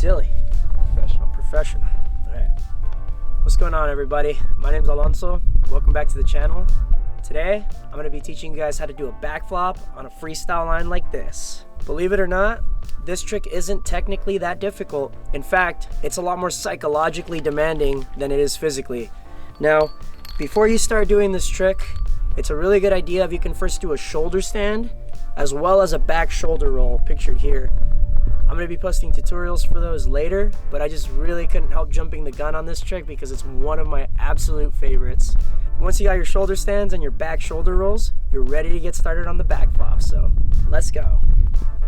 silly. Professional. All right. What's going on, everybody? My name's Alonso. Welcome back to the channel. Today, I'm going to be teaching you guys how to do a backflop on a freestyle line like this. Believe it or not, this trick isn't technically that difficult. In fact, it's a lot more psychologically demanding than it is physically. Now, before you start doing this trick, it's a really good idea if you can first do a shoulder stand as well as a back shoulder roll pictured here. I'm going to be posting tutorials for those later, but I just really couldn't help jumping the gun on this trick because it's one of my absolute favorites. Once you got your shoulder stands and your back shoulder rolls, you're ready to get started on the backflop, so let's go.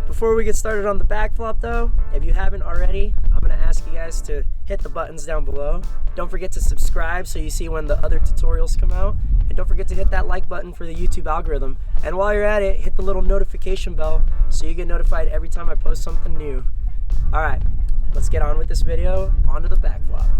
Before we get started on the backflop though, if you haven't already, I'm going to ask you guys to hit the buttons down below. Don't forget to subscribe so you see when the other tutorials come out. And don't forget to hit that like button for the YouTube algorithm. And while you're at it, hit the little notification bell so you get notified every time I post something new. Alright, let's get on with this video, onto the backflop.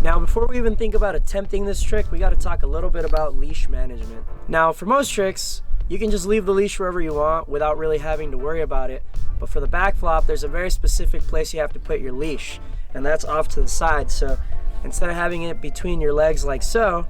Now, before we even think about attempting this trick, we got to talk a little bit about leash management. Now, for most tricks, you can just leave the leash wherever you want without really having to worry about it. But for the backflop, there's a very specific place you have to put your leash, and that's off to the side. So instead of having it between your legs like so,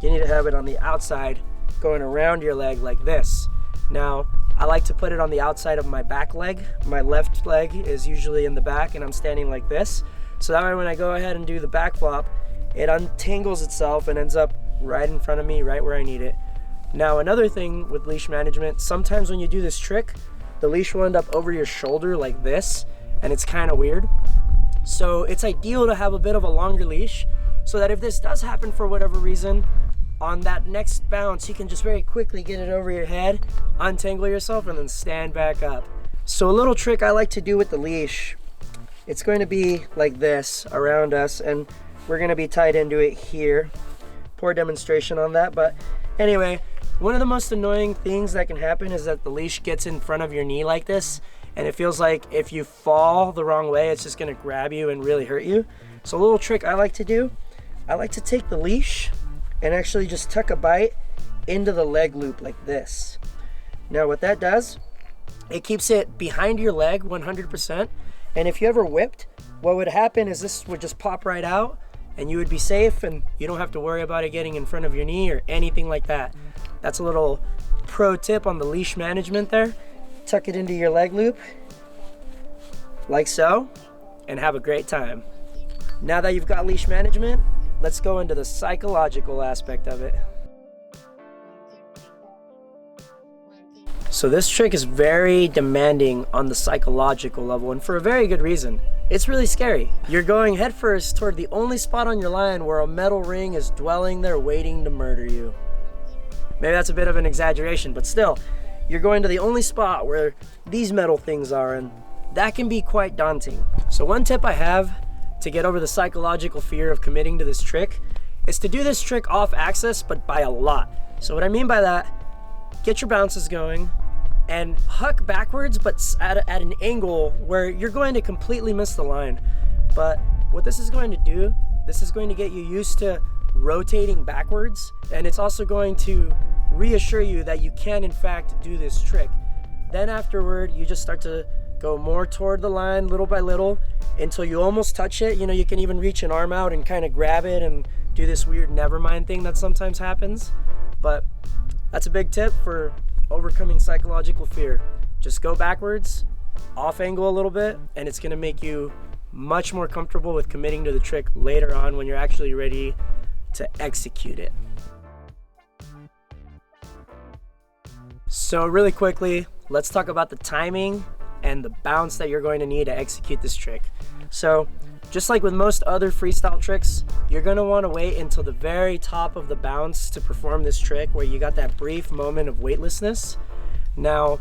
you need to have it on the outside, going around your leg like this. Now, I like to put it on the outside of my back leg. My left leg is usually in the back, and I'm standing like this. So that way when I go ahead and do the backflop, it untangles itself and ends up right in front of me, right where I need it. Now, another thing with leash management, sometimes when you do this trick, the leash will end up over your shoulder like this, and it's kind of weird. So it's ideal to have a bit of a longer leash so that if this does happen for whatever reason, on that next bounce, you can just very quickly get it over your head, untangle yourself, and then stand back up. So a little trick I like to do with the leash, it's going to be like this around us, and we're going to be tied into it here. Poor demonstration on that, but anyway, one of the most annoying things that can happen is that the leash gets in front of your knee like this, and it feels like if you fall the wrong way, it's just going to grab you and really hurt you. So a little trick I like to do, I like to take the leash and actually just tuck a bite into the leg loop like this. Now what that does, it keeps it behind your leg 100%. And if you ever whipped, what would happen is this would just pop right out and you would be safe and you don't have to worry about it getting in front of your knee or anything like that. That's a little pro tip on the leash management there. Tuck it into your leg loop, like so, and have a great time. Now that you've got leash management, let's go into the psychological aspect of it. So this trick is very demanding on the psychological level, and for a very good reason. It's really scary. You're going headfirst toward the only spot on your line where a metal ring is dwelling there waiting to murder you. Maybe that's a bit of an exaggeration, but still, you're going to the only spot where these metal things are, and that can be quite daunting. So one tip I have to get over the psychological fear of committing to this trick is to do this trick off axis, but by a lot. So what I mean by that, get your bounces going and huck backwards, but at an angle where you're going to completely miss the line. But what this is going to do, this is going to get you used to rotating backwards, and it's also going to reassure you that you can in fact do this trick. Then afterward, you just start to go more toward the line little by little until you almost touch it. You know, you can even reach an arm out and kind of grab it and do this weird nevermind thing that sometimes happens. But that's a big tip for overcoming psychological fear. Just go backwards, off angle a little bit, and it's going to make you much more comfortable with committing to the trick later on when you're actually ready to execute it. So really quickly, let's talk about the timing and the bounce that you're going to need to execute this trick. So just like with most other freestyle tricks, you're going to want to wait until the very top of the bounce to perform this trick, where you got that brief moment of weightlessness. Now,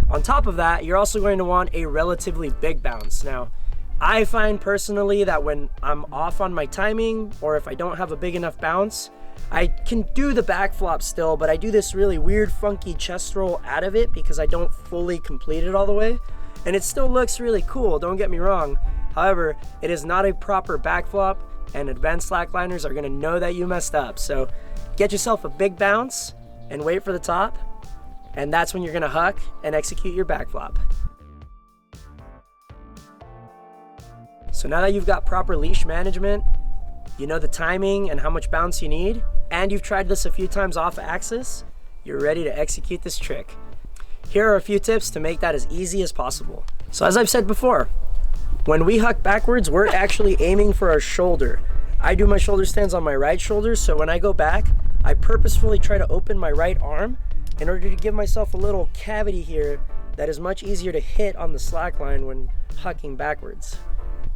on top of that, you're also going to want a relatively big bounce. Now, I find personally that when I'm off on my timing, or if I don't have a big enough bounce, I can do the backflop still, but I do this really weird, funky chest roll out of it because I don't fully complete it all the way. And it still looks really cool, don't get me wrong. However, it is not a proper backflop, and advanced slackliners are going to know that you messed up. So get yourself a big bounce and wait for the top. And that's when you're gonna huck and execute your backflop. So now that you've got proper leash management, you know the timing and how much bounce you need, and you've tried this a few times off axis, you're ready to execute this trick. Here are a few tips to make that as easy as possible. So as I've said before, when we huck backwards, we're actually aiming for our shoulder. I do my shoulder stands on my right shoulder, so when I go back, I purposefully try to open my right arm in order to give myself a little cavity here that is much easier to hit on the slack line when hucking backwards.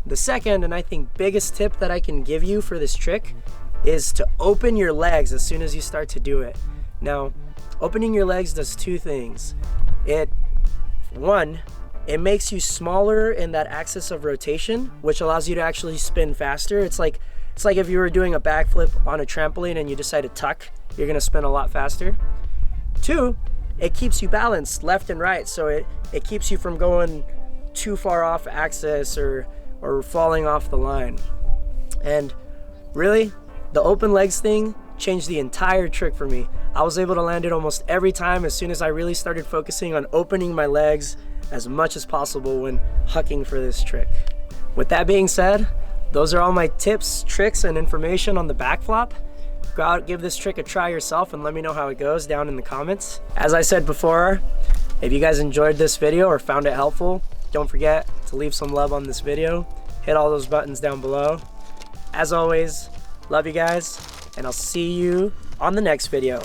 The second, and I think biggest tip that I can give you for this trick is to open your legs as soon as you start to do it. Now, opening your legs does two things. One, it makes you smaller in that axis of rotation, which allows you to actually spin faster. It's like if you were doing a backflip on a trampoline and you decide to tuck, you're gonna spin a lot faster. Two, it keeps you balanced left and right, so it keeps you from going too far off axis or falling off the line. And really, the open legs thing changed the entire trick for me. I was able to land it almost every time as soon as I really started focusing on opening my legs as much as possible when hucking for this trick. With that being said, those are all my tips, tricks, and information on the backflop. Go out, give this trick a try yourself, and let me know how it goes down in the comments. As I said before, if you guys enjoyed this video or found it helpful, don't forget to leave some love on this video. Hit all those buttons down below. As always, love you guys, and I'll see you on the next video.